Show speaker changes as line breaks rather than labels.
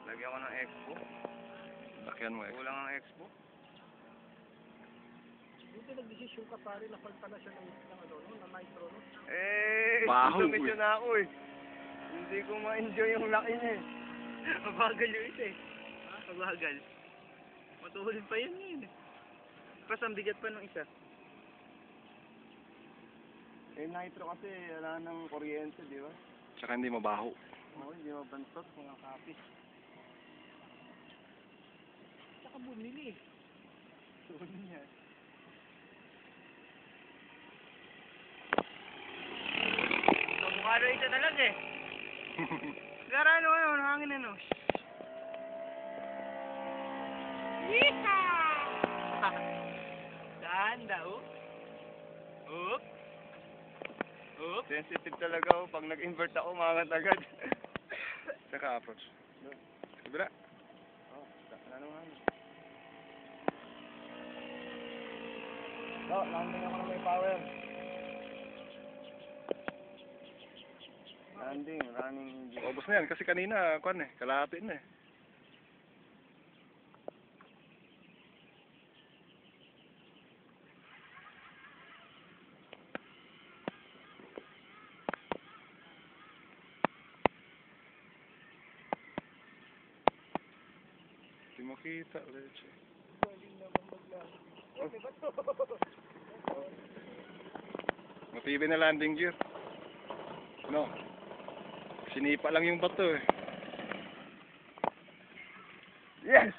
Lagyan ko ng expo.
Lakyan mo
Kulang ang expo.
Hindi nagdesisyon ka pare na pagpala siya ng ano, ng nitro, no?
Baho,
Sumisyon na ako eh. Hindi ko ma-enjoy yung laki niya eh. Mabagal yung isa eh. Ha? Mabagal. Matuhol pa yun eh. Pas ang bigat pa nung isa. Nitro kasi wala nang kuryente, di ba?
Tsaka hindi mabaho.
Oo, hindi mabantot mga kapis.
Saka bumili eh.
Tuloy niya. Mukha ito talaga eh. Gara ano yun, hangin ano. Yika! Saan daw? Oop. Oop. Sensitive talaga ako. Pag nag-invert ako, maangat agad.
Tsaka approach. Kabila.
Oh, ano naman. Oh, landing ako na may power. Landing, running engine.
Ubus na yan kasi kanina, kalahati na eh. Hindi mo kita, leche. Matibay na landing gear. No. Sinipa lang yung bato eh.
Yes!